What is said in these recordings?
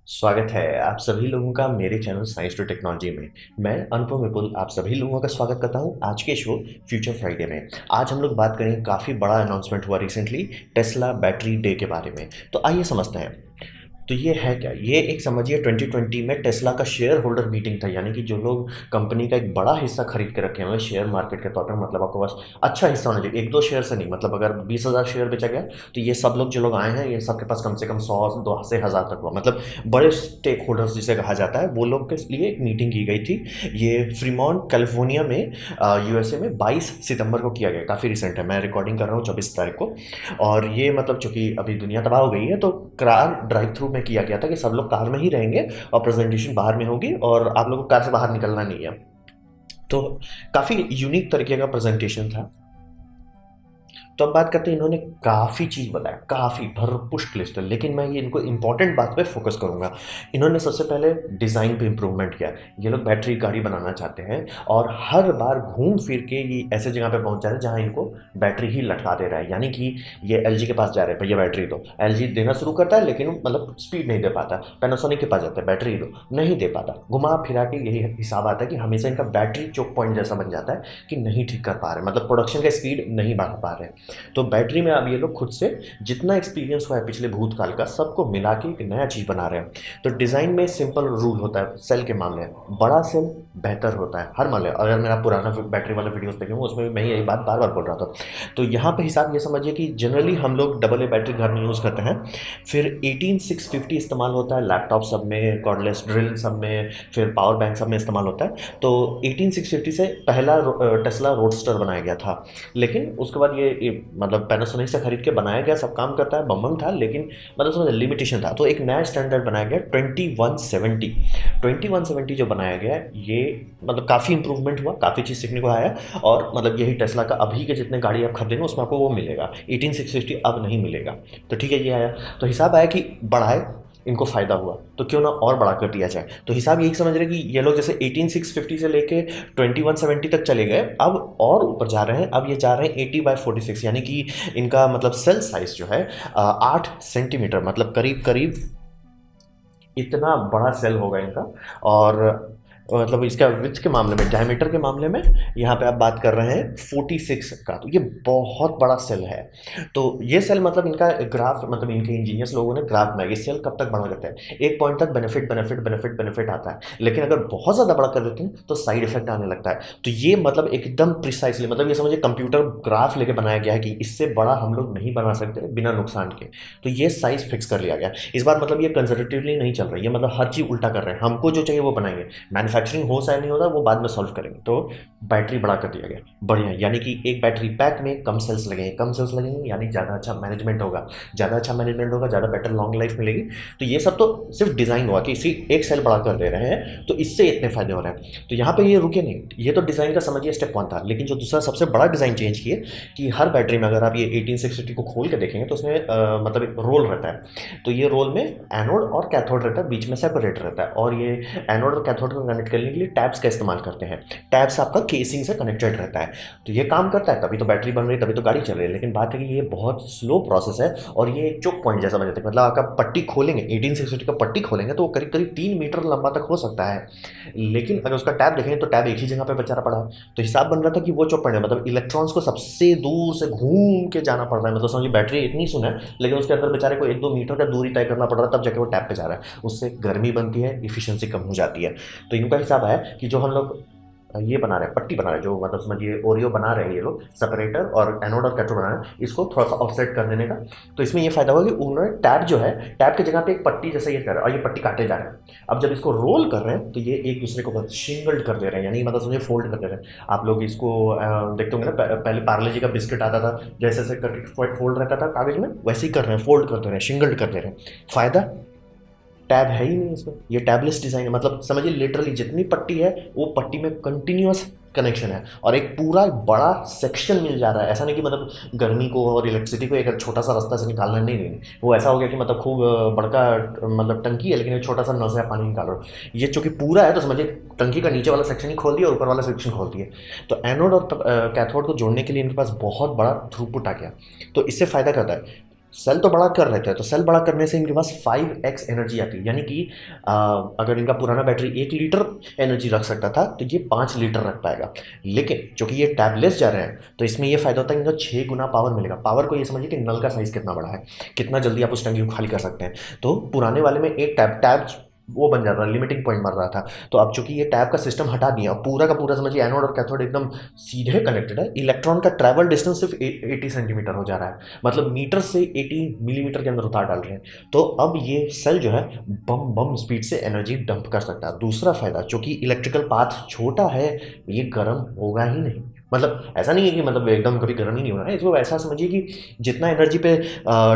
स्वागत है आप सभी लोगों का मेरे चैनल साइंस टू टेक्नोलॉजी में। मैं अनुपम विपुल आप सभी लोगों का स्वागत करता हूं आज के शो फ्यूचर फ्राइडे में। आज हम लोग बात करेंगे, काफ़ी बड़ा अनाउंसमेंट हुआ रिसेंटली टेस्ला बैटरी डे के बारे में। तो आइए समझते हैं। तो ये है क्या, ये एक समझिए 2020 में टेस्ला का शेयर होल्डर मीटिंग था, यानी कि जो लोग कंपनी का एक बड़ा हिस्सा खरीद के रखे हुए हैं शेयर मार्केट के तौर पर, मतलब आपके पास अच्छा हिस्सा होना चाहिए, एक दो शेयर से नहीं। मतलब अगर 20,000 शेयर बेचा गया तो ये सब लोग जो लोग आए हैं ये सबके पास कम से कम 100 दो से 1000 तक हुआ, मतलब बड़े स्टेक होल्डर्स जिसे कहा जाता है, वो लोग के लिए एक मीटिंग की गई थी। ये फ्रीमॉन्ट कैलिफोर्निया में यूएसए में 22 सितंबर को किया गया। काफ़ी रिसेंट है, मैं रिकॉर्डिंग कर रहा हूँ 24 तारीख को। और ये मतलब चूंकि अभी दुनिया तबाह हो गई है तो कार ड्राइव थ्रू में किया गया था कि सब लोग कार में ही रहेंगे और प्रेजेंटेशन बाहर में होगी और आप लोगों को कार से बाहर निकलना नहीं है। तो काफ़ी यूनिक तरीके का प्रेजेंटेशन था। तो अब बात करते हैं, इन्होंने काफ़ी चीज़ बताया, काफ़ी भरपुष्ट लिस्ट है, लेकिन मैं ये इनको इंपॉर्टेंट बात पे फोकस करूंगा। इन्होंने सबसे पहले डिज़ाइन पे इम्प्रूवमेंट किया। ये लोग बैटरी गाड़ी बनाना चाहते हैं और हर बार घूम फिर के ये ऐसे जगह पे पहुंच जा रहे हैं जहां इनको बैटरी ही लटका दे रहा है। यानी कि ये एलजी के पास जा रहे हैं, भैया बैटरी दो। एलजी देना शुरू करता है लेकिन मतलब स्पीड नहीं दे पाता। पैनासोनिक के पास जाता है, बैटरी दो, नहीं दे पाता। घुमा फिरा के यही हिसाब आता है कि हमेशा इनका बैटरी चोक पॉइंट जैसा बन जाता है कि नहीं ठीक कर पा रहे, मतलब प्रोडक्शन का स्पीड नहीं बढ़ा पा रहे। तो बैटरी में अब ये लोग खुद से जितना एक्सपीरियंस हुआ है पिछले भूतकाल का सबको मिला के एक नया चीज़ बना रहे हैं। तो डिज़ाइन में सिंपल रूल होता है सेल के मामले में, बड़ा सेल बेहतर होता है हर मामले। अगर मेरा पुराना बैटरी वाला वीडियोस देखेंगे उसमें मैं यही बात बार बार बोल रहा था। तो यहाँ पे हिसाब ये समझिए कि जनरली हम लोग डबल ए बैटरी घर में यूज़ करते हैं, फिर 18650 इस्तेमाल होता है लैपटॉप सब में, कॉर्डलेस ड्रिल सब में, फिर पावर बैंक सब में इस्तेमाल होता है। तो 18650 से पहला टेस्ला रोडस्टर बनाया गया था, लेकिन उसके बाद ये मतलब पैनासोनिक से खरीद के बनाया गया, सब काम करता है, बम्बम था, लेकिन मतलब उसमें लिमिटेशन था। तो एक नया स्टैंडर्ड बनाया गया 2170 जो बनाया गया ये मतलब काफ़ी इंप्रूवमेंट हुआ, काफ़ी चीज़ सीखने को आया। और मतलब यही टेस्ला का अभी के जितने गाड़ी आप खरीदेंगे उसमें आपको वो मिलेगा, 18650 अब नहीं मिलेगा। तो ठीक है, ये आया। तो हिसाब आया कि बढ़ाए, इनको फ़ायदा हुआ तो क्यों ना और बढ़ा कर दिया जाए। तो हिसाब यही समझ रहे कि ये लोग जैसे 18650 से लेके 2170 तक चले गए, अब और ऊपर जा रहे हैं। अब ये जा रहे हैं 80/46, यानी कि इनका मतलब सेल साइज जो है 8 सेंटीमीटर, मतलब करीब करीब इतना बड़ा सेल होगा इनका। और मतलब इसका विड्थ के मामले में, डायमीटर के मामले में यहाँ पे आप बात कर रहे हैं 46 का, तो ये बहुत बड़ा सेल है। तो ये सेल मतलब इनका ग्राफ, मतलब इनके इंजीनियर्स लोगों ने ग्राफ बनाया कि सेल कब तक बड़ा करते हैं। एक पॉइंट तक बेनिफिट बेनिफिट बेनिफिट बेनिफिट आता है, लेकिन अगर बहुत ज़्यादा बड़ा कर देते हैं तो साइड इफेक्ट आने लगता है। तो ये मतलब एकदम प्रिसाइसली, मतलब ये समझिए कंप्यूटर ग्राफ लेके बनाया गया है कि इससे बड़ा हम लोग नहीं बना सकते बिना नुकसान के। तो ये साइज फिक्स कर लिया गया इस बार। मतलब ये कंजर्वेटिवली नहीं चल रही है, मतलब हर चीज़ उल्टा कर रहे हैं, हमको जो चाहिए वो बनाएंगे। मैन्युफैक्चरिंग हो चाहे नहीं होता वो बाद में सॉल्व करेंगे। तो बैटरी बढ़ा कर दिया गया, बढ़िया, यानी कि एक बैटरी पैक में कम सेल्स लगेंगे, कम सेल्स लगेंगे यानी ज़्यादा अच्छा मैनेजमेंट होगा, ज़्यादा अच्छा मैनेजमेंट होगा, ज़्यादा बेटर लॉन्ग लाइफ मिलेगी। तो ये सब तो सिर्फ डिज़ाइन हुआ कि इसी एक सेल बढ़ा कर दे रहे हैं तो इससे इतने फायदे हो रहे हैं। तो यहाँ पे ये रुके नहीं, ये तो डिज़ाइन का समझिए स्टेप 1 था। लेकिन जो दूसरा सबसे बड़ा डिज़ाइन चेंज किए कि हर बैटरी में अगर आप ये 18650 को खोल के देखेंगे तो उसमें मतलब एक रोल रहता है। तो ये रोल में एनोड और कैथोड रहता है, बीच में सेपरेट रहता है। और ये एनोड और कैथोड को कनेक्ट करने के लिए टैब्स का इस्तेमाल करते हैं। टैब्स आपका केसिंग से कनेक्टेड रहता है। तो ये काम करता है, तभी तो बैटरी बन रही है, तभी तो गाड़ी चल रही है। लेकिन बात है कि ये बहुत स्लो प्रोसेस है और ये एक चोक पॉइंट जैसा बन जाता है। मतलब आपका पट्टी खोलेंगे, 18650 का पट्टी खोलेंगे तो वो करीब करीब 3 मीटर लंबा तक हो सकता है, लेकिन अगर उसका टैब देखेंगे तो टैब एक ही जगह पे बेचारा पड़ा है। तो हिसाब बन रहा था कि वो चोक पॉइंट है, मतलब इलेक्ट्रॉन्स को सबसे दूर से घूम के जाना पड़ रहा है। मतलब समझिए बैटरी इतनी सुन है लेकिन उसके अंदर बेचारे को 1-2 मीटर का दूरी तय करना पड़ रहा है, तब जाके वो टैब पे जा रहा है। उससे गर्मी बनती है, इफिशियंसी कम हो जाती है। तो इनका हिसाब है कि जो हम लोग ये बना रहे हैं, पट्टी बना रहे हैं, जो मतलब समझिए ओरियो बना रहे हैं ये लोग, सेपरेटर और एनोड और कैथोड बना रहे हैं, इसको थोड़ा सा ऑफसेट कर देने का। तो इसमें ये फायदा होगा कि उन्होंने टैब जो है, टैब की जगह पे एक पट्टी जैसा ये कर रहे हैं और ये पट्टी काटे जा रहे हैं। अब जब इसको रोल कर रहे हैं तो ये एक दूसरे को शिंगल्ड कर दे रहे हैं, यानी मतलब समझिए फोल्ड कर दे रहे हैं। आप लोग इसको देखते होंगे ना, पहले पार्ले जी का बिस्किट आता था, जैसे जैसे करके फोल्ड रहता था कागज में, वैसे ही कर रहे हैं, फोल्ड कर दे रहे हैं, शिंगल्ड कर दे रहे हैं। फायदा टैब है ही नहीं इसमें, ये टैबलेस डिज़ाइन है। मतलब समझिए लिटरली जितनी पट्टी है वो पट्टी में कंटिन्यूअस कनेक्शन है और एक पूरा बड़ा सेक्शन मिल जा रहा है। ऐसा नहीं कि मतलब गर्मी को और इलेक्ट्रिसिटी को एक छोटा सा रास्ता से निकालना, नहीं नहीं, वो ऐसा हो गया कि मतलब खूब बड़का मतलब टंकी है लेकिन एक छोटा सा नल से पानी निकाल रहे हो। ये चूंकि पूरा है तो समझिए टंकी का नीचे वाला सेक्शन ही खोल दिया और ऊपर वाला सेक्शन खोल दिया। तो एनोड और कैथोड को जोड़ने के लिए इनके पास बहुत बड़ा थ्रूपुट आ गया। तो इससे फ़ायदा क्या होता है, सेल तो बड़ा कर रहे थे, तो सेल बड़ा करने से इनके पास 5x एनर्जी आती है, यानी कि अगर इनका पुराना बैटरी 1 लीटर एनर्जी रख सकता था तो ये 5 लीटर रख पाएगा। लेकिन चूंकि ये टैबलेस जा रहे हैं तो इसमें ये फायदा होता है, इनको 6 गुना पावर मिलेगा। पावर को ये समझिए कि नल का साइज कितना बड़ा है, कितना जल्दी आप उस टंकी को खाली कर सकते हैं। तो पुराने वाले में एक टैब वो बन जाता है, लिमिटिंग पॉइंट बन रहा था। तो अब चूंकि ये टैब का सिस्टम हटा दिया, पूरा का पूरा समझिए एनोड और कैथोड एकदम सीधे कनेक्टेड है। इलेक्ट्रॉन का ट्रैवल डिस्टेंस सिर्फ 80 सेंटीमीटर हो जा रहा है, मतलब मीटर से 80 मिलीमीटर के अंदर उतार डाल रहे हैं। तो अब ये सेल जो है बम बम स्पीड से एनर्जी डंप कर सकता है। दूसरा फायदा, चूंकि इलेक्ट्रिकल पाथ छोटा है, ये गर्म होगा ही नहीं। मतलब ऐसा नहीं है कि मतलब एकदम कभी गर्म ही नहीं होना है, इसको ऐसा समझिए कि जितना एनर्जी पे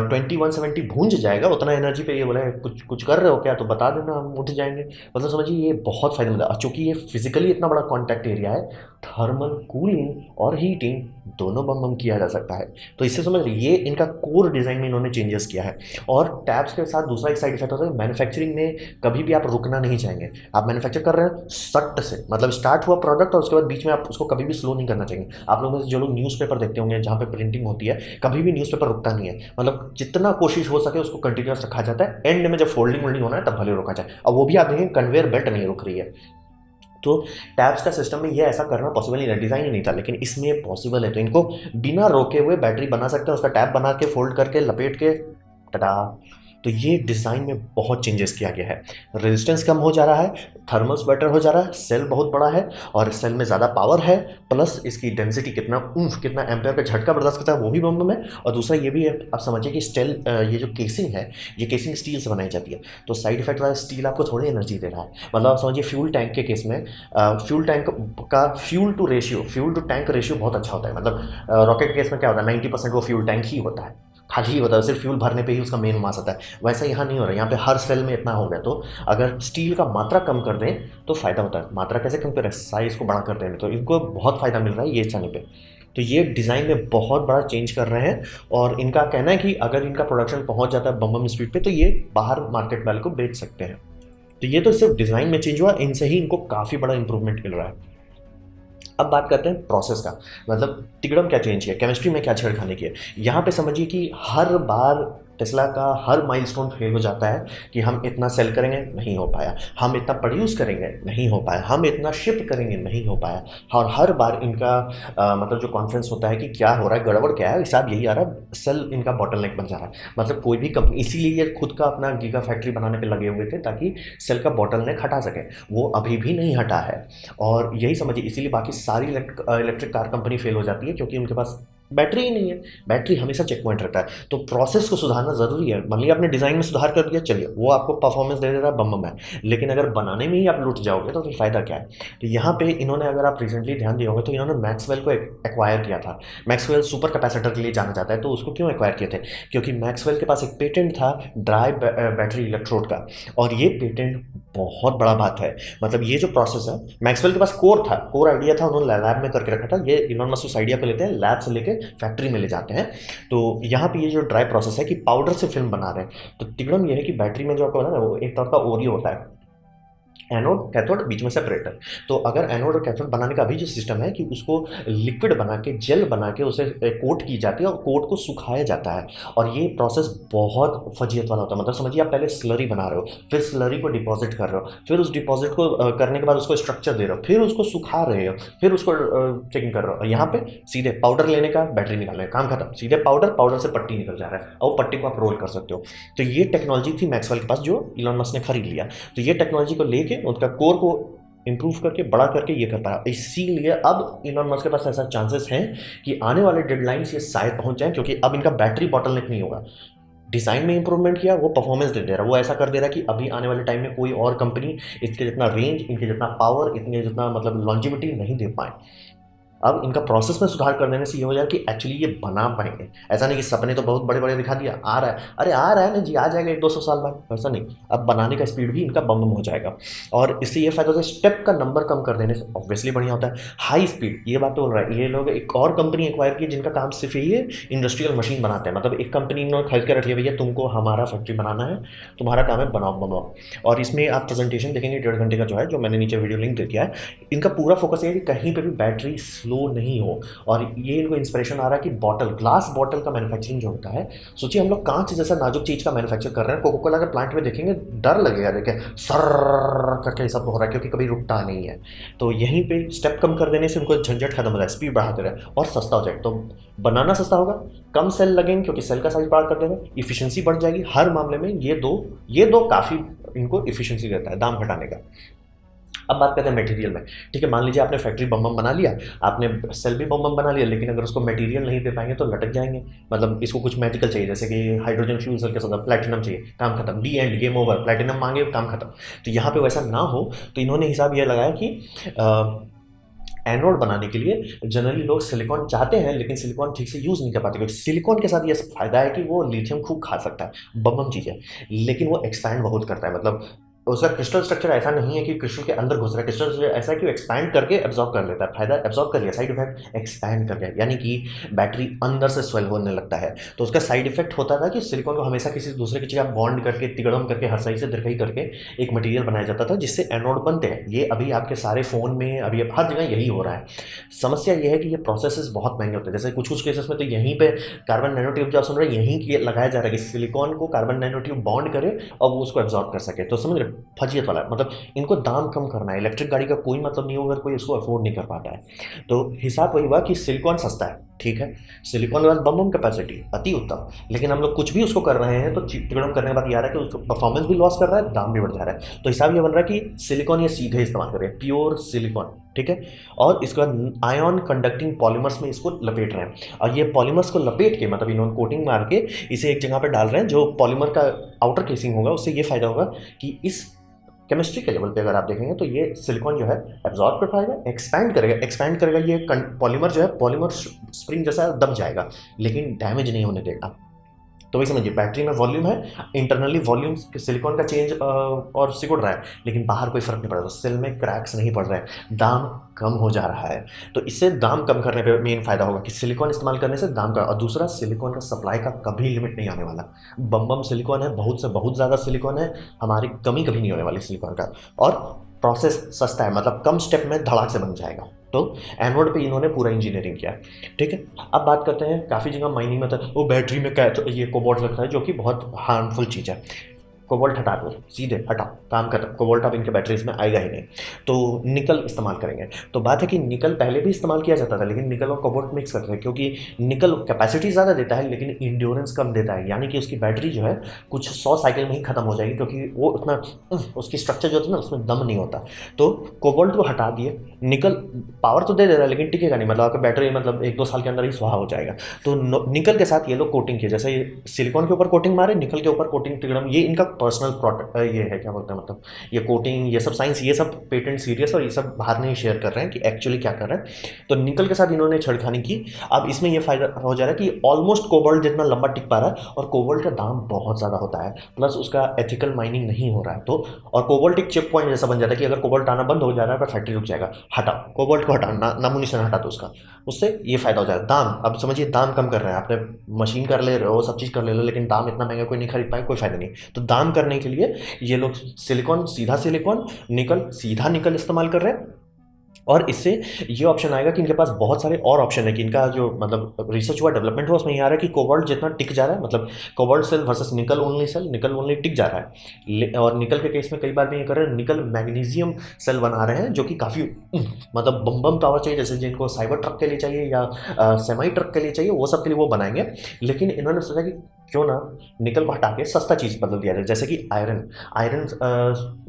2170 भूंज जाएगा, उतना एनर्जी पे ये बोला है कुछ कुछ कर रहे हो क्या, तो बता देना, हम उठ जाएंगे। मतलब समझिए ये बहुत फायदेमंद है। चूंकि ये फिजिकली इतना बड़ा कॉन्टैक्ट एरिया है, थर्मल कूलिंग और हीटिंग दोनों बम बम किया जा सकता है। तो इससे समझ रही, ये इनका कोर डिज़ाइन में इन्होंने चेंजेस किया है। और टैब्स के साथ दूसरा एक साइड इफेक्ट होता है, मैन्युफैक्चरिंग में कभी भी आप रुकना नहीं चाहेंगे। आप मैन्युफैक्चर कर रहे हैं सट से, मतलब स्टार्ट हुआ प्रोडक्ट और उसके बाद बीच में आप उसको कभी भी स्लो नहीं करना चाहिए। आप लोगों में से जो लोग न्यूज़पेपर देखते होंगे जहाँ पे प्रिंटिंग होती है, कभी भी न्यूज़पेपर रुकता नहीं है। मतलब जितना कोशिश हो सके उसको कंटिन्यूस रखा जाता है, एंड में जब फोल्डिंग वोल्डिंग होना है तब भले रोका जाए। और वो भी आप देखें कन्वेयर बेल्ट नहीं रुक रही है। तो टैब्स का सिस्टम में ये ऐसा करना पॉसिबल नहीं था, डिज़ाइन ही नहीं था, लेकिन इसमें पॉसिबल है। तो इनको बिना रोके हुए बैटरी बना सकते हैं, उसका टैब बना के फोल्ड करके लपेट के टटा। तो ये डिज़ाइन में बहुत चेंजेस किया गया है। रेजिस्टेंस कम हो जा रहा है, थर्मल्स बेटर हो जा रहा है, सेल बहुत बड़ा है और सेल में ज़्यादा पावर है, प्लस इसकी डेंसिटी कितना एम्पेयर का झटका बर्दाश्त करता है वो भी बम है। और दूसरा ये भी है, आप समझिए कि स्टेल ये जो केसिंग है, ये केसिंग स्टील से बनाई जाती है। तो साइड इफेक्ट वाला स्टील आपको थोड़ी एनर्जी दे रहा है। मतलब आप समझिए फ्यूल टैंक के केस में फ्यूल टैंक का फ्यूल टू टैंक रेशियो बहुत अच्छा होता है। मतलब रॉकेट के केस में क्या होता है, 90% वो फ्यूल टैंक ही होता है, खाली ही होता है, सिर्फ फ्यूल भरने पे ही उसका मेन मास आता है। वैसा यहाँ नहीं हो रहा है, यहाँ पे हर सेल में इतना हो गया। तो अगर स्टील का मात्रा कम कर दें तो फ़ायदा होता है। मात्रा कैसे कम करें, साइज़ को बड़ा कर दें, तो इनको बहुत फ़ायदा मिल रहा है ये चाहने पे। तो ये डिज़ाइन में बहुत बड़ा चेंज कर रहे हैं और इनका कहना है कि अगर इनका प्रोडक्शन पहुँच जाता है बम स्पीड पर तो ये बाहर मार्केट वाले को बेच सकते हैं। तो ये तो सिर्फ डिज़ाइन में चेंज हुआ, इनसे ही इनको काफ़ी बड़ा इंप्रूवमेंट मिल रहा है। अब बात करते हैं प्रोसेस का, मतलब तिकड़म क्या चेंज किया, केमिस्ट्री में क्या छेड़खानी की है। यहाँ पे समझिए कि हर बार टेस्ला का हर माइलस्टोन फेल हो जाता है कि हम इतना सेल करेंगे, नहीं हो पाया, हम इतना प्रोड्यूस करेंगे, नहीं हो पाया, हम इतना शिप करेंगे, नहीं हो पाया। और हर बार इनका मतलब जो कॉन्फ्रेंस होता है कि क्या हो रहा है, गड़बड़ क्या है, हिसाब यही आ रहा है, सेल इनका बॉटलनेक बन जा रहा है। मतलब कोई भी कंपनी, इसीलिए ये खुद का अपना गीगा फैक्ट्री बनाने पे लगे हुए थे ताकि सेल का बॉटलनेक हटा सके। वो अभी भी नहीं हटा है और यही समझिए इसीलिए बाकी सारी इलेक्ट्रिक कार कंपनी फेल हो जाती है, क्योंकि उनके पास बैटरी ही नहीं है। बैटरी हमेशा चेक पॉइंट रहता है। तो प्रोसेस को सुधारना ज़रूरी है। मान लिया आपने डिज़ाइन में सुधार कर दिया, चलिए वो आपको परफॉर्मेंस दे दे रहा है, बम है, लेकिन अगर बनाने में ही आप लूट जाओगे तो फिर फ़ायदा क्या है। तो यहाँ पे इन्होंने, अगर आप रिसेंटली ध्यान दिए होंगे तो इन्होंने मैक्सवेल को एक्वायर किया था। मैक्सवेल सुपर कैपेसिटर के लिए जाना जाता है, तो उसको क्यों एक्वायर किए थे, क्योंकि मैक्सवेल के पास एक पेटेंट था ड्राई बैटरी इलेक्ट्रोड का, और ये पेटेंट बहुत बड़ा बात है। मतलब ये जो प्रोसेस है, मैक्सवेल के पास कोर आइडिया था, उन्होंने लैब में करके रखा था। ये इलॉन मस्क उस आइडिया को लेते हैं, लैब से लेके फैक्ट्री में ले जाते हैं। तो यहाँ पे ये जो ड्राई प्रोसेस है कि पाउडर से फिल्म बना रहे हैं। तो तिगड़म ये है कि बैटरी में जो आपको ना वो एक तरह का ओरियो होता है, एनोड कैथोड बीच में सेपरेटर। तो अगर एनोड और कैथोड बनाने का अभी जो सिस्टम है कि उसको लिक्विड बना के, जेल बना के उसे कोट की जाती है और कोट को सुखाया जाता है। और ये प्रोसेस बहुत फजीयत वाला होता है। मतलब समझिए आप पहले स्लरी बना रहे हो, फिर स्लरी को डिपॉजिट कर रहे हो, फिर उस डिपॉजिट को करने के बाद उसको स्ट्रक्चर दे रहे हो, फिर उसको सुखा रहे हो, फिर उसको चेकिंग कर रहे हो। और यहाँ पे सीधे पाउडर लेने का, बैटरी निकालने का, काम खत्म। सीधे पाउडर से पट्टी निकल जा रहा है और पट्टी को आप रोल कर सकते हो। तो ये टेक्नोलॉजी थी मैक्सवेल के पास जो इलॉन मस्क ने खरीद लिया। तो ये टेक्नोलॉजी को लेके उनका कोर को इंप्रूव करके बड़ा करके ये करता है। इसीलिए अब इलॉन मस्क के पास ऐसा चांसेस हैं कि आने वाले डेडलाइंस ये शायद पहुंच जाएं, क्योंकि अब इनका बैटरी बॉटलनेक नहीं होगा। डिज़ाइन में इंप्रूवमेंट किया, वो परफॉर्मेंस दे रहा है, वो ऐसा कर दे रहा है कि अभी आने वाले टाइम में कोई और कंपनी इसके जितना रेंज, इनके जितना पावर, इतने जितना मतलब लॉन्जिविटी नहीं दे पाए। अब इनका प्रोसेस में सुधार कर देने से ये हो जाए कि एक्चुअली ये बना पाएंगे। ऐसा नहीं कि सपने तो बहुत बड़े बड़े दिखा दिया, आ रहा है, अरे आ रहा है ना जी, आ जाएगा 100-200 साल बाद, ऐसा नहीं। अब बनाने का स्पीड भी इनका बम हो जाएगा। और इससे ये फायदा होता है, स्टेप का नंबर कम कर देने से ऑब्वियसली बढ़िया होता है। हाई स्पीड, ये बात बोल रहा है, ये लोग एक और कंपनी एक्वायर की जिनका काम सिर्फ यही है, इंडस्ट्रियल मशीन बनाते हैं। मतलब एक कंपनी इन्होंने खरीद के रख लिया, भैया तुमको हमारा फैक्ट्री बनाना है, तुम्हारा काम है बनाओ। और इसमें आप प्रेजेंटेशन देखेंगे 1.5 घंटे का जो है, जो मैंने नीचे वीडियो लिंक दे दिया है। इनका पूरा फोकस है कि कहीं पर भी बैटरी स्लो नहीं हो। और ये इनको इंस्पिरेशन आ रहा है कि बॉटल, ग्लास बॉटल का मैन्युफैक्चरिंग जो होता है, सोचिए हम लोग कांच जैसा नाजुक चीज़ का मैन्युफैक्चर कर रहे हैं, कोको कोला के प्लांट में देखेंगे डर लगेगा, देखें सर करके सब हो रहा है, क्योंकि कभी रुकता नहीं है। तो यहीं पे स्टेप कम कर देने से उनको झंझट खत्म हो जाए, स्पीड बढ़ाते रहे और सस्ता हो जाए। तो बनाना सस्ता होगा, कम सेल लगेंगे क्योंकि सेल का साइज बड़ा कर देगा, इफिशियंसी बढ़ जाएगी। हर मामले में ये दो काफ़ी इनको इफिशियंसी देता है दाम घटाने का। अब बात करते हैं मटेरियल में। ठीक है, मान लीजिए आपने फैक्ट्री बम बम बना लिया, आपने सेल भी बम बम बना लिया, लेकिन अगर उसको मटेरियल नहीं दे पाएंगे तो लटक जाएंगे। मतलब इसको कुछ मैजिकल चाहिए, जैसे कि हाइड्रोजन फ्यूल सेल के साथ प्लैटिनम चाहिए, काम खत्म, D end game over, platinum मांगे काम खत्म। तो यहाँ पे वैसा ना हो, तो इन्होंने हिसाब यह लगाया कि एनोड बनाने के लिए जनरली लोग सिलिकॉन चाहते हैं, लेकिन सिलिकॉन ठीक से यूज़ नहीं कर पाते, क्योंकि सिलिकॉन के साथ ये फायदा है कि वो लिथियम खूब खा सकता है, बम चीज़ है, लेकिन वो एक्सपैंड बहुत करता है। मतलब उसका क्रिस्टल स्ट्रक्चर ऐसा नहीं है कि क्रिस्टल के अंदर घुस रहा है, क्रिस्टल स्ट्रक्चर ऐसा है कि वो एक्सपैंड करके एब्जॉर्ब कर लेता है। फायदा एब्जॉर्ब कर लिया, साइड इफेक्ट एक्सपैंड कर गया, यानी कि बैटरी अंदर से स्वेल होने लगता है। तो उसका साइड इफेक्ट होता था कि सिलिकॉन को हमेशा किसी दूसरे की जगह बॉन्ड करके, तिगड़म करके, हर सही से दरकई करके एक मटेरियल बनाया जाता था जिससे एनोड बनते हैं। ये अभी आपके सारे फ़ोन में, अभी हर जगह यही हो रहा है। समस्या ये है कि ये प्रोसेसेस बहुत महंगे होते हैं। जैसे कुछ कुछ केसेस में तो यहीं पे कार्बन नैनो ट्यूब, जो आप सुन रहे हैं, यहीं लगाया जा रहा है कि सिलिकॉन को कार्बन नैनो ट्यूब बॉन्ड करे और वो उसको एब्जॉर्ब कर सके। तो समझ रहे, फजियत वाला है। मतलब इनको दाम कम करना है। इलेक्ट्रिक गाड़ी का कोई मतलब नहीं होगा, कोई इसको अफोर्ड नहीं कर पाता है। तो हिसाब वही हुआ कि सिलिकॉन सस्ता है, ठीक है, सिलिकॉन के पास बम कैपेसिटी अति उत्तम, लेकिन हम लोग कुछ भी उसको कर रहे हैं तो तिगड़म करने के बाद ये आ रहा है कि उसको परफॉर्मेंस भी लॉस कर रहा है, दाम भी बढ़ जा रहा है। तो हिसाब ये बन रहा है कि सिलिकॉन ये सीधे इस्तेमाल कर रहे हैं, प्योर सिलिकॉन, ठीक है। और इसके बाद आयन कंडक्टिंग पॉलीमर्स में इसको लपेट रहे हैं, और ये पॉलीमर्स को लपेट के, मतलब इन्होंने कोटिंग मार के इसे एक जगह पर डाल रहे हैं। जो पॉलीमर का आउटर केसिंग होगा, उससे ये फायदा होगा कि इस केमिस्ट्री के लेवल पे अगर आप देखेंगे तो ये सिलिकॉन जो है एब्जॉर्ब कर पाएगा, एक्सपैंड करेगा। ये पॉलीमर जो है, पॉलीमर स्प्रिंग जैसा दब जाएगा, लेकिन डैमेज नहीं होने देगा। तो वही समझिए, बैटरी में वॉल्यूम है, इंटरनली वॉल्यूम सिलिकॉन का चेंज और सिकुड़ रहा है, लेकिन बाहर कोई फर्क नहीं पड़ रहा, सेल में क्रैक्स नहीं पड़ रहे हैं, दाम कम हो जा रहा है। तो इससे दाम कम करने पे मेन फायदा होगा कि सिलिकॉन इस्तेमाल करने से दाम का। और दूसरा, सिलिकॉन का सप्लाई का कभी लिमिट नहीं आने वाला। बम सिलिकॉन है, बहुत से बहुत ज़्यादा सिलिकॉन है, हमारी कमी कभी नहीं होने वाली सिलिकॉन का। और प्रोसेस सस्ता है, मतलब कम स्टेप में धड़ाक से बन जाएगा। तो एनोड पे इन्होंने पूरा इंजीनियरिंग किया, ठीक है। अब बात करते हैं, काफ़ी जगह माइनिंग में वो बैटरी में तो ये कोबाल्ट लगता है, जो कि बहुत हार्मफुल चीज़ है। कोबाल्ट हटा दो, सीधे हटाओ, काम खत्म। कोबाल्ट अब इनके बैटरीज में आएगा ही नहीं। तो निकल इस्तेमाल करेंगे। तो बात है कि निकल पहले भी इस्तेमाल किया जाता था, लेकिन निकल और कोबाल्ट मिक्स करते हैं, क्योंकि निकल कैपेसिटी ज़्यादा देता है लेकिन इंड्योरेंस कम देता है, यानी कि उसकी बैटरी जो है कुछ 100 साइकिल में ही खत्म हो जाएगी, क्योंकि वो उतना उसकी स्ट्रक्चर जो होता है ना, उसमें दम नहीं होता। तो कोबाल्ट को हटा दिए, निकल पावर तो दे रहा है लेकिन टिकेगा नहीं, मतलब आपका बैटरी मतलब 1-2 साल के अंदर ही स्वाहा हो जाएगा। तो निकल के साथ ये लोग कोटिंग किए, जैसे सिलिकॉन के ऊपर कोटिंग मारे, निकल के ऊपर कोटिंग तिगड़म, ये इनका पर्सनल प्रोडक्ट ये है, क्या बोलते हैं, मतलब ये कोटिंग, ये सब साइंस, ये सब पेटेंट सीरियस, और ये सब बाहर नहीं शेयर कर रहे हैं कि एक्चुअली क्या कर रहे हैं। तो निकल के साथ इन्होंने छेड़खानी की। अब इसमें ये फायदा हो जा रहा है कि ऑलमोस्ट कोबाल्ट जितना लंबा टिक पा रहा है, और कोबाल्ट का दाम बहुत ज़्यादा होता है, प्लस उसका एथिकल माइनिंग नहीं हो रहा है। तो और कोबाल्ट एक चेक पॉइंट जैसा बन जाता है कि अगर कोबाल्ट आना बंद हो जा रहा है, फैक्ट्री रुक जाएगा, हटाओ कोबाल्ट को, हटाओ, नामोनिशान हटा दो उसका। उससे ये फायदा हो जाएगा। दाम, अब समझिए, दाम कम कर रहे हैं, आपने मशीन कर ले रहे हो, सब चीज़ कर ले रहे हो, लेकिन दाम इतना महंगा कोई नहीं खरीद पाए, कोई फायदा नहीं। तो दाम करने के लिए ये लोग सिलिकॉन, सीधा सिलिकॉन, निकल, सीधा निकल इस्तेमाल कर रहे हैं। और इससे ये ऑप्शन आएगा कि इनके पास बहुत सारे और ऑप्शन है, कि इनका जो मतलब रिसर्च हुआ, डेवलपमेंट हुआ, उसमें ये आ रहा है कि कोबाल्ट जितना टिक जा रहा है, मतलब कोबाल्ट सेल वर्सेस निकल ओनली सेल, निकल ओनली टिक जा रहा है। और निकल के केस में कई बार भी ये कर रहे हैं, निकल मैग्नीशियम सेल बना रहे हैं, जो कि काफ़ी मतलब बम पावर चाहिए, जैसे जिनको साइबर ट्रक के लिए चाहिए या सेमी ट्रक के लिए चाहिए, वो सब के लिए वो बनाएंगे। लेकिन इन्होंने सोचा कि क्यों ना निकल को हटा के सस्ता चीज़ बदल दिया जाए, जैसे कि iron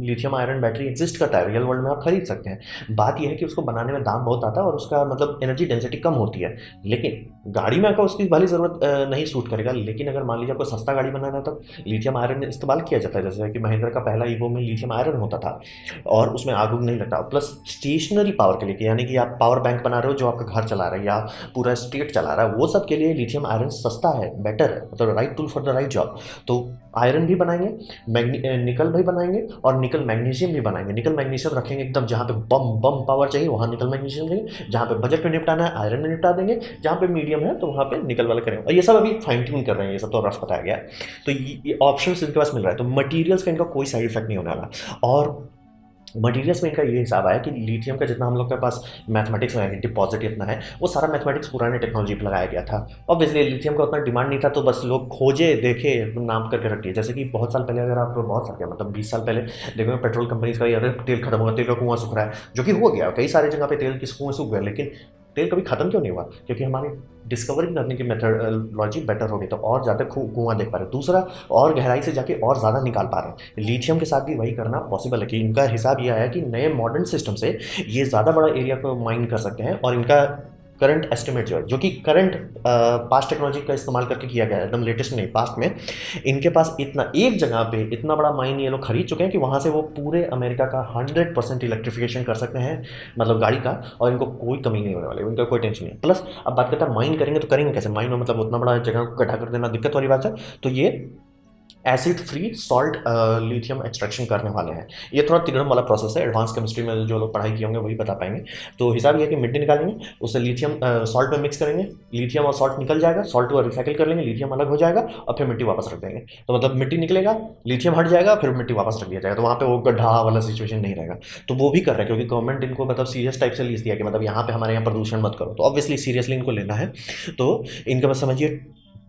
lithium iron battery exist करता है, रियल वर्ल्ड में आप खरीद सकते हैं। बात यह है कि उसको बनाने में दाम बहुत आता है और उसका मतलब एनर्जी डेंसिटी कम होती है, लेकिन गाड़ी में आकर उसकी भली ज़रूरत नहीं सूट करेगा। लेकिन अगर मान लीजिए आपको सस्ता गाड़ी बनाना है, तब लिथियम आयरन इस्तेमाल किया जाता है, जैसे कि महिंद्रा का पहला ईवो में लिथियम आयरन होता था, और उसमें आग उग नहीं लगता। प्लस स्टेशनरी पावर के लिए, यानी कि आप पावर बैंक बना रहे हो जो आपका घर चला रहा है या पूरा स्टेट चला रहा है, वो सब के लिए लिथियम आयरन सस्ता है, बेटर है, मतलब right tool for the right job. तो आयरन भी बनाएंगे, निकल भी बनाएंगे, और निकल मैग्नीशियम भी बनाएंगे। निकल मैग्नीशियम रखेंगे एकदम, जहाँ पे बम पावर चाहिए वहाँ निकल मैग्नीशियम देंगे, जहाँ पे बजट में निपटाना है आयरन में निपटा देंगे, जहाँ पे मीडियम है तो वहाँ पे निकल वाला करेंगे। और ये सब अभी फाइन ट्यून कर रहे हैं, ये सब तो रफ बताया गया है। तो ये ऑप्शन इनके पास मिल रहा है, तो मटीरियल्स का इनका कोई साइड इफेक्ट नहीं होने वाला। और मटीरियल्स में इनका ये हिसाब आया कि लिथियम का जितना हम लोग के पास मैथमेटिक्स में है, डिपॉजिट इतना है, वो सारा मैथमेटिक्स पुराने टेक्नोलॉजी पर लगाया गया था। ऑब्वियसली लिथियम का उतना डिमांड नहीं था, तो बस लोग खोजे, देखे, नाम करके रख दिए। जैसे कि बहुत साल पहले, अगर आप बहुत साल क्या मतलब 20 साल पहले देखोगे, पेट्रोल कंपनीज का यार तेल खत्म होगा, तेल का कुआं सूख रहा है, जो कि हो गया, कई सारी जगह पे तेल के कुएं सूख गए, लेकिन तेल कभी खत्म क्यों नहीं हुआ? क्योंकि हमारी डिस्कवरी करने की मेथडोलॉजी बेटर हो गई, तो और ज़्यादा कुआं देख पा रहे हैं। दूसरा, और गहराई से जाके और ज़्यादा निकाल पा रहे हैं। लिथियम के साथ भी वही करना पॉसिबल है कि इनका हिसाब ये आया कि नए मॉडर्न सिस्टम से ये ज़्यादा बड़ा एरिया को माइन कर सकते हैं, और इनका करंट एस्टिमेट जो है, जो कि करंट पास्ट टेक्नोलॉजी का इस्तेमाल करके किया गया है, एकदम लेटेस्ट नहीं, पास्ट में इनके पास इतना एक जगह पे इतना बड़ा माइन ये लोग खरीद चुके हैं कि वहाँ से वो पूरे अमेरिका का 100% इलेक्ट्रिफिकेशन कर सकते हैं, मतलब गाड़ी का, और इनको कोई कमी नहीं होने वाली, उनका कोई टेंशन नहीं है। प्लस अब बात करते हैं माइन करेंगे तो करेंगे कैसे? माइन में मतलब उतना बड़ा जगह को गड्ढा कर देना दिक्कत वाली बात है, तो ये acid free salt lithium extraction करने वाले हैं। ये थोड़ा तिगड़म वाला प्रोसेस है, एडवांस केमिस्ट्री में जो लोग पढ़ाई किए होंगे वही बता पाएंगे। तो हिसाब ये है कि मिट्टी निकालेंगे, उससे लिथियम सॉल्ट में मिक्स करेंगे, लिथियम और सॉल्ट निकल जाएगा, सॉल्ट को रिसाइकिल कर लेंगे, लिथियम अलग हो जाएगा, और फिर मिट्टी वापस रख देंगे। तो मतलब मिट्टी निकलेगा, लिथियम हट जाएगा, फिर मिट्टी वापस रख दिया जाएगा, तो वहाँ पे वो गड्ढा वाला सिचुएशन नहीं रहेगा। तो वो भी कर रहे हैं, क्योंकि गवर्नमेंट इनको मतलब सीरियस टाइप से लीज दिया कि मतलब यहाँ पे हमारे यहाँ प्रदूषण मत करो, तो ऑब्वियसली सीरियसली इनको लेना है। तो इनका बस समझिए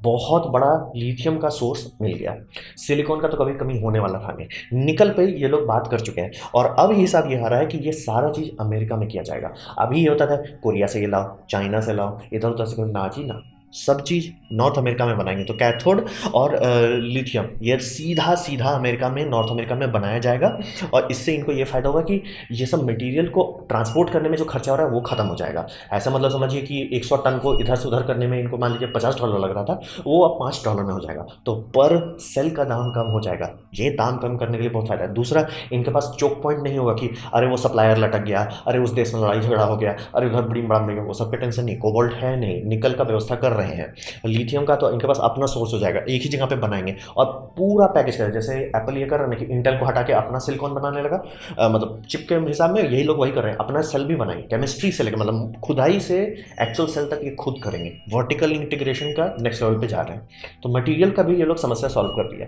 बहुत बड़ा लिथियम का सोर्स मिल गया। सिलिकॉन का तो कभी कमी होने वाला था नहीं। निकल पे ये लोग बात कर चुके हैं, और अब हिसाब ये आ रहा है कि ये सारा चीज़ अमेरिका में किया जाएगा। अभी ये होता था कोरिया से ये लाओ, चाइना से लाओ, इधर उधर से ना जी ना, सब चीज़ नॉर्थ अमेरिका में बनाएंगे। तो कैथोड और लिथियम ये सीधा सीधा अमेरिका में, नॉर्थ अमेरिका में बनाया जाएगा, और इससे इनको ये फ़ायदा होगा कि ये सब मटेरियल को ट्रांसपोर्ट करने में जो खर्चा हो रहा है वो खत्म हो जाएगा। ऐसा मतलब समझिए कि 100 टन को इधर से उधर करने में इनको मान लीजिए $50 लग रहा था, वो अब $5 में हो जाएगा। तो पर सेल का दाम कम हो जाएगा। ये दाम कम करने के लिए बहुत फ़ायदा है। दूसरा, इनके पास चोक पॉइंट नहीं होगा कि अरे वो सप्लायर लटक गया, अरे उस देश में लड़ाई झगड़ा हो गया, अरे उधर बड़ी बड़ा मिल गया, वो सबके टेंशन नहीं। कोबाल्ट है नहीं, निकल का व्यवस्था कर रहे हैं। लिथियम का तो इनके पास अपना सोर्स हो जाएगा, एक ही जगह पे बनाएंगे और पूरा पैकेज करें। जैसे एप्पल ये कर रहा है कि इंटेल को हटा के अपना सिलिकॉन बनाने लगा, मतलब चिप के हिसाब में यही लोग वही कर रहे हैं, अपना सेल भी बनाएंगे, केमिस्ट्री से लेकर मतलब खुदाई से एक्चुअल सेल तक ये खुद करेंगे। वर्टिकल इंटीग्रेशन का नेक्स्ट लेवल पे जा रहे हैं। तो मटेरियल का भी ये लोग समस्या सॉल्व कर दिया।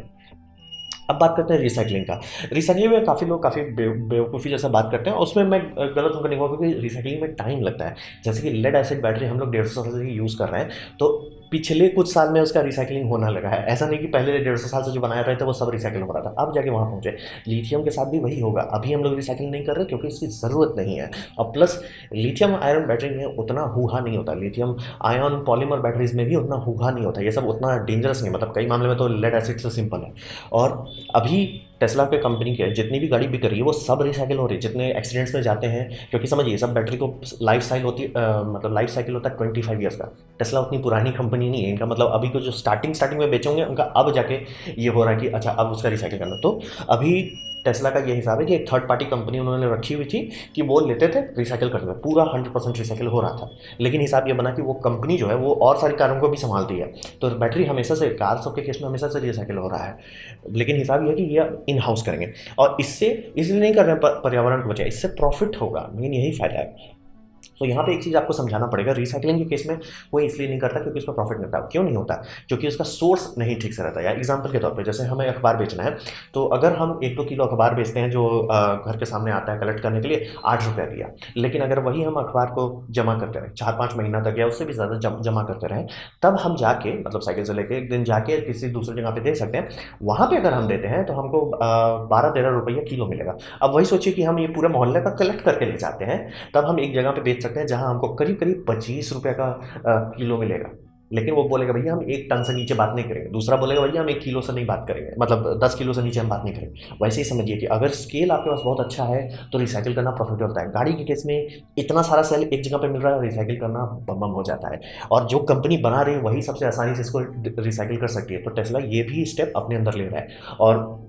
अब बात करते हैं रिसाइकलिंग का। रिसाइकलिंग में काफ़ी लोग काफ़ी बेवकूफ़ी जैसा बात करते हैं, उसमें मैं गलत उनका नहीं हुआ, क्योंकि रिसाइकलिंग में टाइम लगता है। जैसे कि लेड एसिड बैटरी हम लोग 150 साल से यूज़ कर रहे हैं, तो पिछले कुछ साल में उसका रिसाइकलिंग होना लगा है। ऐसा नहीं कि पहले 150 साल से जो बनाया रहे थे वो सब रिसाइकिल हो रहा था, अब जाके वहाँ पहुँचे। लिथियम के साथ भी वही होगा। अभी हम लोग रिसाइकिल नहीं कर रहे क्योंकि इसकी ज़रूरत नहीं है। और प्लस लिथियम आयरन बैटरी में उतना हुआ नहीं होता, लिथियम आयन पॉलीमर बैटरीज में भी उतना हुआ नहीं होता। ये सब उतना डेंजरस नहीं, मतलब कई मामले में तो लेड एसिड से सिंपल है। और अभी टेस्ला के कंपनी के जितनी भी गाड़ी बिक रही है वो सब रिसाइकिल हो रही है, जितने एक्सीडेंट्स में जाते हैं। क्योंकि समझिए सब बैटरी को लाइफ साइकिल होती मतलब लाइफ साइकिल होता है 25 ईयर्स का। टेस्ला उतनी पुरानी कंपनी नहीं है, इनका मतलब अभी को जो स्टार्टिंग में बेचोगे उनका अब जाके ये हो रहा है कि अच्छा अब उसका रिसाइकिल करना। तो अभी टेस्ला का ये हिसाब है कि एक थर्ड पार्टी कंपनी उन्होंने रखी हुई थी कि वो लेते थे, रिसाइकिल करते थे, पूरा 100% रिसाइकिल हो रहा था। लेकिन हिसाब ये बना कि वो कंपनी जो है वो और सारी कारों को भी संभालती है, तो बैटरी हमेशा से कार सबके केस में हमेशा से रिसाइकिल हो रहा है। लेकिन हिसाब ये है कि ये इन हाउस करेंगे, और इससे इसलिए नहीं कर रहे हैं पर्यावरण को बचाए, इससे प्रॉफिट होगा, मेन यही फायदा है। तो यहाँ पे एक चीज़ आपको समझाना पड़ेगा, रिसाइकलिंग के केस में कोई इसलिए नहीं करता क्योंकि उसका प्रॉफिट मिलता है। क्यों नहीं होता? क्योंकि उसका सोर्स नहीं ठीक से रहता। या एग्जांपल के तौर पे जैसे हमें अखबार बेचना है, तो अगर हम 1-2 किलो अखबार बेचते हैं जो घर के सामने आता है कलेक्ट करने के लिए, 8 रुपया दिया। लेकिन अगर वही हम अखबार को जमा करते रहें 4-5 महीना तक या उससे भी ज़्यादा जमा करते रहें, तब हम जाके मतलब साइकिल से लेके एक दिन जाके किसी दूसरी जगह पे दे सकते हैं। वहाँ पे अगर हम देते हैं तो हमको 12-13 रुपये किलो मिलेगा। अब वही सोचिए कि हम ये पूरे मोहल्ले का कलेक्ट करके ले जाते हैं, तब हम एक जगह पे बेच सकते हैं जहाँ हमको करीब 25 रुपये का किलो मिलेगा। लेकिन वो बोलेगा भैया हम 1 टन से नीचे बात नहीं करेंगे, दूसरा बोलेगा भैया हम 1 किलो से नहीं बात करेंगे, मतलब 10 किलो से नीचे हम बात नहीं करेंगे। वैसे ही समझिए कि अगर स्केल आपके पास बहुत अच्छा है तो रिसाइकिल करना प्रॉफिट होता है। गाड़ी के केस में इतना सारा सेल एक जगह पे मिल रहा है, रिसाइकिल करना बम हो जाता है, और जो कंपनी बना रही है वही सबसे आसानी से इसको रिसाइकिल कर सकती है। तो टेस्ला ये भी स्टेप अपने अंदर ले रहा है। और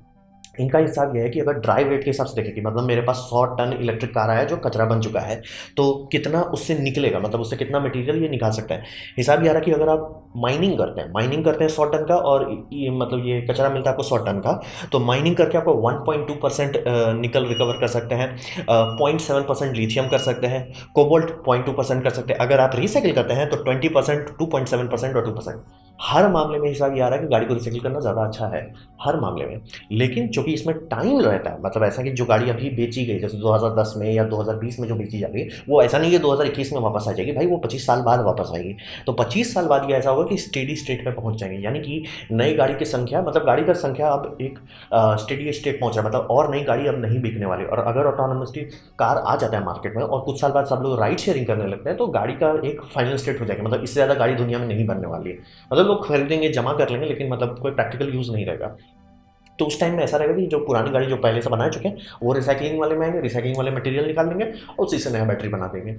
इनका हिसाब यह है कि अगर ड्राई वेट के हिसाब से देखें कि मतलब मेरे पास 100 टन इलेक्ट्रिक कार आया जो कचरा बन चुका है, तो कितना उससे निकलेगा, मतलब उससे कितना मटेरियल ये निकाल सकता है। हिसाब ये आ रहा है कि अगर आप माइनिंग करते हैं 100 टन का, और ये मतलब ये कचरा मिलता है आपको 100 टन का, तो माइनिंग करके आपको 1.2% निकल रिकवर कर सकते हैं, 0.7% लिथियम कर सकते हैं, कोबाल्ट 0.2% कर सकते हैं। अगर आप रिसाइकिल करते हैं तो 20%, 2.7% और 2%। हर मामले में हिसाब ये आ रहा है कि गाड़ी को रिसाइकिल करना ज़्यादा अच्छा है, हर मामले में। लेकिन चूँकि इसमें टाइम रहता है, मतलब ऐसा कि जो गाड़ी अभी बेची गई, जैसे 2010 में या 2020 में जो बेची जा रही है, वो ऐसा नहीं है 2021 में वापस आ जाएगी भाई, वो 25 साल बाद वापस आएगी। तो 25 साल बाद ये ऐसा होगा कि स्टेडी स्टेट में पहुँच जाएंगे, यानी कि नई गाड़ी की संख्या, मतलब गाड़ी का संख्या अब एक स्टेडी स्टेट पहुँच रहा है, मतलब और नई गाड़ी अब नहीं बिकने वाली। और अगर ऑटोनोमसली कार आ जाता है मार्केट में और कुछ साल बाद सब लोग राइड शेयरिंग करने लगते हैं, तो गाड़ी का एक फाइनल स्टेट हो जाएगा, मतलब इससे ज़्यादा गाड़ी दुनिया में नहीं बनने वाली है। मतलब लोग खरीदेंगे, जमा कर लेंगे, लेकिन मतलब कोई प्रैक्टिकल यूज़ नहीं रहेगा। तो उस टाइम में ऐसा रहेगा कि जो पुरानी गाड़ी जो पहले से बना चुके हैं वो रिसाइकलिंग वाले में आएंगे, रिसाइकलिंग वाले मटेरियल निकाल लेंगे और उसी से नया बैटरी बना देंगे।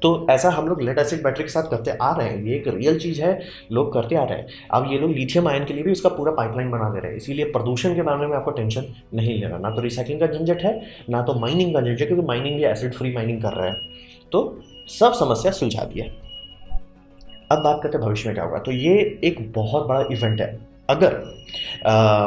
तो ऐसा हम लोग लेड एसिड बैटरी के साथ करते आ रहे हैं, ये एक रियल चीज़ है, लोग करते आ रहे हैं। अब ये लोग लिथियम आयन के लिए भी उसका पूरा पाइपलाइन बना दे रहे हैं, इसीलिए प्रदूषण के बारे में आपको टेंशन नहीं लेना, ना तो रिसाइकलिंग का झंझट है, ना तो माइनिंग का झंझट, क्योंकि माइनिंग भी एसिड फ्री माइनिंग कर रहे हैं। तो सब समस्या सुलझा दी है। अब बात करते हैं भविष्य में क्या होगा। तो ये एक बहुत बड़ा इवेंट है। अगर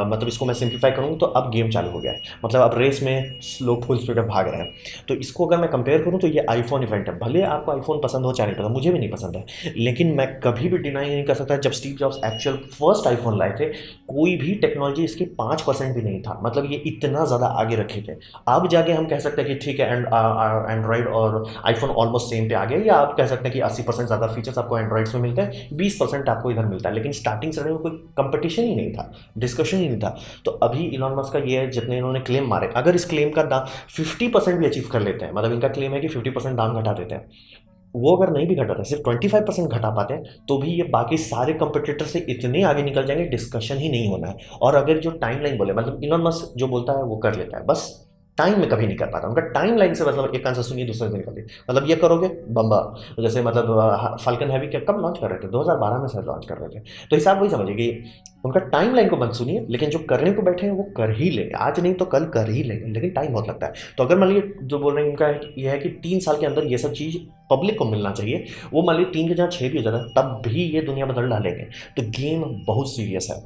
मतलब इसको मैं सिंप्लीफाई करूँ तो अब गेम चालू हो गया है, मतलब अब रेस में लोग फुल स्पीड में भाग रहे हैं। तो इसको अगर मैं कंपेयर करूँ तो ये आईफोन इवेंट है। भले आपको आईफोन पसंद हो चाहे नहीं पसंद, मुझे भी नहीं पसंद है, लेकिन मैं कभी भी डिनाई नहीं कर सकता, जब Steve jobs actual first iPhone लाए थे, कोई भी टेक्नोलॉजी इसकी 5% भी नहीं था, मतलब ये इतना ज़्यादा आगे रखे थे। अब जाके हम कह सकते हैं कि ठीक है, एंड्रॉइड और आईफोन ऑलमोस्ट सेम पे आ गया, या आप कह सकते हैं कि 80% ज़्यादा फीचर्स आपको एंड्रॉइड्स में मिलते हैं, 20% आपको इधर मिलता है, लेकिन स्टार्टिंग से कोई कंपटीशन ही नहीं था, डिस्कशन ही नहीं था। तो अभी इलॉन मस्क का ये है, जितने इन्होंने क्लेम मारे, अगर इस क्लेम का दाम 50% भी अचीव कर लेते हैं, मतलब इनका क्लेम है कि 50% दाम घटा देते हैं, वो अगर नहीं भी घटाते, सिर्फ 25% घटा पाते हैं, तो भी ये बाकी सारे कंपटीटर से इतने आगे निकल जाएंगे, डिस्कशन ही नहीं होना है। और अगर जो टाइमलाइन बोले, मतलब इलॉन मस्क जो बोलता है वो कर लेता है, बस टाइम में कभी नहीं कर पाता, उनका टाइम लाइन से मतलब एक आंसर सुनिए दूसरे से निकल दिए, मतलब ये करोगे बम्बा, जैसे मतलब फाल्कन हैवी क्या कब लॉन्च कर रहे थे, 2012 में शायद लॉन्च कर रहे थे। तो हिसाब वही समझिए कि उनका टाइम लाइन को मत सुनिए, लेकिन जो करने को बैठे हैं वो कर ही लेंगे, आज नहीं तो कल कर ही लेंगे, लेकिन टाइम बहुत लगता है। तो अगर मान लीजिए जो बोल रहे हैं उनका ये है कि 3 साल के अंदर ये सब चीज़ पब्लिक को मिलना चाहिए, वो मान लीजिए 3 के जहाँ 6 भी हो जाता है, तब भी ये दुनिया बदल डालेंगे। तो गेम बहुत सीरियस है।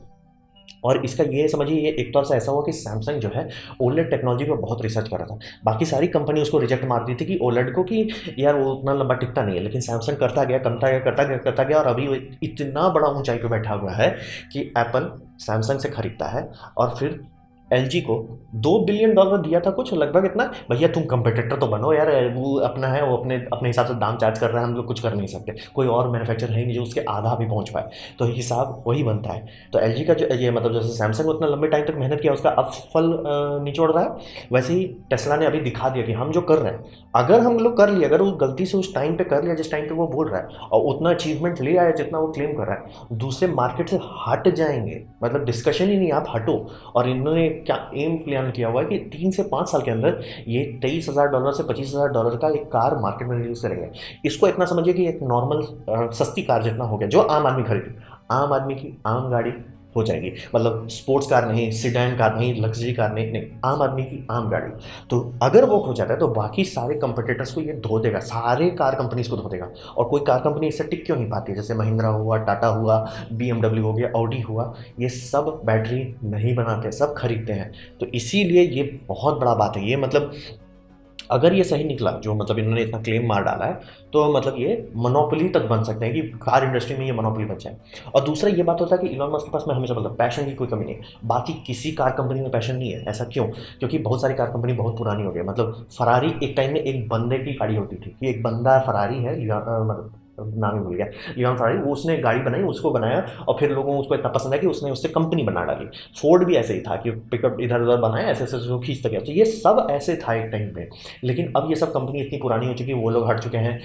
और इसका ये समझिए, ये एक तौर से ऐसा हुआ कि सैमसंग जो है ओलेड टेक्नोलॉजी पर बहुत रिसर्च कर रहा था, बाकी सारी कंपनी उसको रिजेक्ट मार दी थी कि ओलेड को, कि यार वो उतना लंबा टिकता नहीं है, लेकिन सैमसंग करता गया, करता गया, करता गया, करता गया, और अभी वो इतना बड़ा ऊंचाई पे बैठा हुआ है कि एप्पल सैमसंग से खरीदता है, और फिर एलजी को $2 बिलियन दिया था कुछ लगभग इतना, भैया तुम कंपटीटर तो बनो यार, वो अपना है, वो अपने अपने हिसाब से दाम चार्ज कर रहा है, हम लोग कुछ कर नहीं सकते, कोई और मैन्युफैक्चर है नहीं जो उसके आधा भी पहुंच पाए, तो हिसाब वही बनता है। तो एलजी का जो ये मतलब जैसे सैमसंग उतना लंबे टाइम तक मेहनत किया, उसका अब फल निचोड़ रहा है, वैसे ही टेस्ला ने अभी दिखा दिया कि हम जो कर रहे हैं, अगर हम लोग कर लिए, अगर वो गलती से उस टाइम पे कर लिया जिस टाइम पे वो बोल रहा है, और उतना अचीवमेंट ले आया जितना वो क्लेम कर रहा है, दूसरे मार्केट से हट जाएंगे, मतलब डिस्कशन ही नहीं, आप हटो। और इन्होंने क्या एम प्लान किया हुआ है कि 3 से 5 साल के अंदर ये $23,000 से $25,000 का एक कार मार्केट में रिलीज करेंगे। इसको इतना समझिए कि एक नॉर्मल सस्ती कार जितना हो गया, जो आम आदमी खरीदे, आम आदमी की आम गाड़ी हो जाएगी, मतलब स्पोर्ट्स कार नहीं, सिडैन कार नहीं, लग्जरी कार नहीं, नहीं, आम आदमी की आम गाड़ी। तो अगर वो हो जाता है तो बाकी सारे कंपटीटर्स को ये धो देगा, सारे कार कंपनीज को धो देगा। और कोई कार कंपनी इससे टिक क्यों नहीं पाती है, जैसे महिंद्रा हुआ, टाटा हुआ, BMW हो गया, ऑडी हुआ, ये सब बैटरी नहीं बनाते, सब खरीदते हैं। तो इसीलिए ये बहुत बड़ा बात है, ये मतलब अगर ये सही निकला, जो मतलब इन्होंने इतना क्लेम मार डाला है, तो मतलब ये मोनोपोली तक बन सकते हैं कि कार इंडस्ट्री में ये मोनोपोली बन जाए। और दूसरा ये बात होता है कि इलॉन मस्क के पास में हमेशा मतलब पैशन की कोई कमी नहीं है, बाकी किसी कार कंपनी में पैशन नहीं है। ऐसा क्यों? क्योंकि बहुत सारी कार कंपनी बहुत पुरानी हो गई, मतलब फरारी एक टाइम में एक बंदे की गाड़ी होती थी, कि एक बंदा फरारी है, मतलब नाम ही भूल गया, लियोन फरारी, वो उसने गाड़ी बनाई, उसको बनाया, और फिर लोगों को उसको इतना पसंद है कि उसने उससे कंपनी बना डाली। फोर्ड भी ऐसे ही था कि पिकअप इधर उधर बनाया, ऐसे ऐसे उसको खींचता गया। तो ये सब ऐसे था एक टाइम पे, लेकिन अब ये सब कंपनी इतनी पुरानी हो चुकी है, वो लोग हट चुके हैं,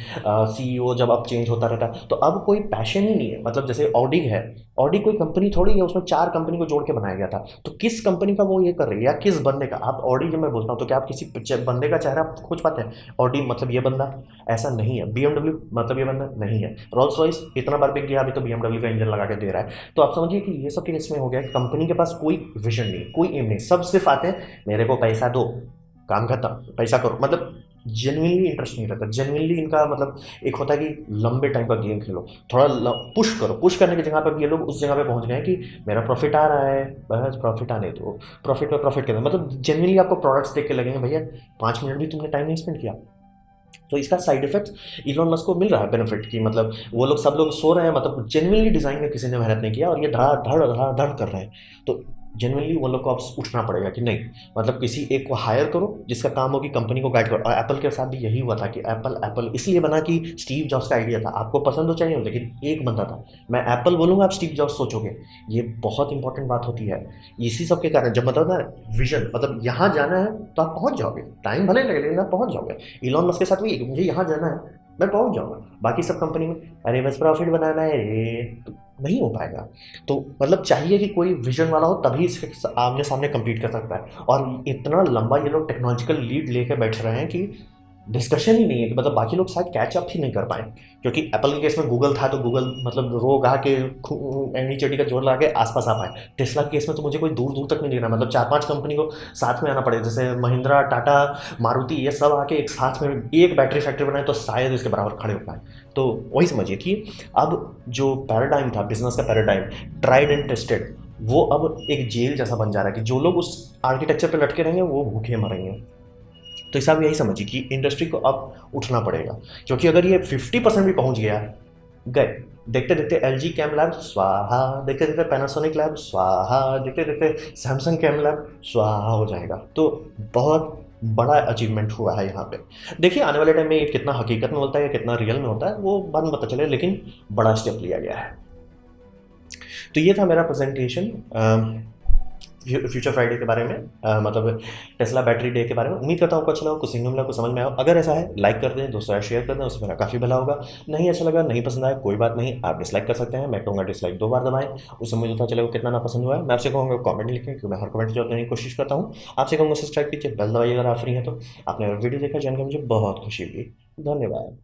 CEO जब अब चेंज होता रहता है, तो अब कोई पैशन ही नहीं है। मतलब जैसे ऑडी है, ऑडी कोई कंपनी थोड़ी है, उसमें 4 कंपनी को जोड़ के बनाया गया था, तो किस कंपनी का वो ये कर रही है, या किस बंदे का? आप ऑडी जब मैं बोलता हूँ तो क्या आप किसी बंदे का चेहरा खोज पाते हैं? ऑडी मतलब ये बंदा, ऐसा नहीं है। BMW मतलब ये बंदा नहीं है। रोल्स रॉयस इतना बार बिक गया, अभी तो BMW का इंजन लगा के दे रहा है। तो आप समझिए कि ये सब केस में हो गया, कंपनी के पास कोई विजन नहीं, कोई एम नहीं, सब सिर्फ आते हैं मेरे को पैसा दो, काम खत्म, पैसा करो, मतलब जेन्युइनली इंटरेस्ट नहीं रहता। जेन्युइनली इनका मतलब एक होता है कि लंबे टाइम का गेम खेलो, थोड़ा पुश करो, पुश करने की जगह पर ये लोग उस जगह पे पहुंच गए कि मेरा प्रॉफिट आ रहा है, बस प्रॉफिट आने दो, प्रॉफिट में प्रॉफिट करना, मतलब जेन्युइनली आपको प्रोडक्ट्स देख के लगेंगे भैया 5 मिनट भी तुमने टाइम नहीं स्पेंड किया, तो इसका साइड इफेक्ट इलॉन मस्क को मिल रहा है बेनिफिट की, मतलब वो लोग सब लोग सो रहे हैं, मतलब जेन्युइनली डिज़ाइन में किसी ने मेहनत नहीं किया और ये धड़ा धड़ धड़ धड़ कर रहे हैं। तो जेन्युइनली वो लोग को अब उठना पड़ेगा कि नहीं, मतलब किसी एक को हायर करो जिसका काम हो कि कंपनी को गाइड करो। और एप्पल के साथ भी यही हुआ था कि एप्पल इसलिए बना कि स्टीव जॉब्स का आइडिया था, आपको पसंद हो चाहिए, लेकिन एक बंदा था। मैं एप्पल बोलूँगा, आप स्टीव जॉब्स सोचोगे, ये बहुत इंपॉर्टेंट बात होती है। इसी सब के कारण जब मतलब ना विजन, मतलब यहाँ जाना है तो आप पहुँच जाओगे, टाइम भले लगे लेकिन आप पहुँच जाओगे। इलॉन मस्क के साथ भी मुझे यहाँ जाना है, मैं पहुँच जाऊँगा। बाकी सब कंपनी में अरे बस प्रॉफिट बनाना है रे, तो नहीं हो पाएगा। तो मतलब चाहिए कि कोई विजन वाला हो, तभी इसके आमने सामने कम्पीट कर सकता है। और इतना लंबा ये लोग टेक्नोलॉजिकल लीड लेके बैठ रहे हैं कि डिस्कशन ही नहीं है, कि मतलब बाकी लोग शायद कैच अप ही नहीं कर पाए। क्योंकि एप्पल के केस में गूगल था तो गूगल मतलब रो गा के एंडी चड्डी का जोर ला के आसपास आ पाए। टेस्ला के केस में तो मुझे कोई दूर दूर तक नहीं दिख रहा, मतलब 4-5 कंपनी को साथ में आना पड़ेगा, जैसे महिंद्रा, टाटा, मारुति, ये सब आके एक साथ में एक बैटरी फैक्ट्री बनाए तो शायद इसके बराबर खड़े हो पाए। तो वही समझिए कि अब जो पैराडाइम था बिजनेस का, पैराडाइम ट्राइड एंड टेस्टेड, वो अब एक जेल जैसा बन जा रहा है कि जो लोग उस आर्किटेक्चर पे लटके रहेंगे वो भूखे मरेंगे। तो इस आप यही समझिए कि इंडस्ट्री को अब उठना पड़ेगा, क्योंकि अगर ये 50% भी पहुंच गया, गए। देखते देखते LG कैम लैब स्वाहा, देखते देखते पैनासोनिक लैब स्वाहा, देखते देखते सैमसंग कैम लैब स्वाहा हो जाएगा। तो बहुत बड़ा अचीवमेंट हुआ है यहाँ पे। देखिए आने वाले टाइम में ये कितना हकीकत में होता है या कितना रियल में होता है वो बाद में पता चले, लेकिन बड़ा स्टेप लिया गया है। तो ये था मेरा प्रेजेंटेशन फ्यूचर फ्राइडे के बारे में, मतलब टेस्ला बैटरी डे के बारे में। उम्मीद करता हूँ आपको अच्छा लगा, कुछ सीखने मिला, कुछ समझ में आया। अगर ऐसा है लाइक कर दें, दोस्तों शेयर कर दें, उससे मेरा काफ़ी भला होगा। नहीं अच्छा लगा, नहीं पसंद आया, कोई बात नहीं, आप डिसलाइक कर सकते हैं। मैं कहूँगा डिसलाइक 2 बार दबाएं, उससे मुझे पता चलेगा कितना ना पसंद हुआ है। मैं आपसे कहूँगा कमेंट लिखें, क्योंकि मैं हर कमेंट जवाब देने की कोशिश करता हूँ। आपसे कहूँगा सब्सक्राइब कीजिए, बेल दबाइए अगर आप फ्री हैं तो। आपने वीडियो देखा, जानकर मुझे बहुत खुशी हुई। धन्यवाद।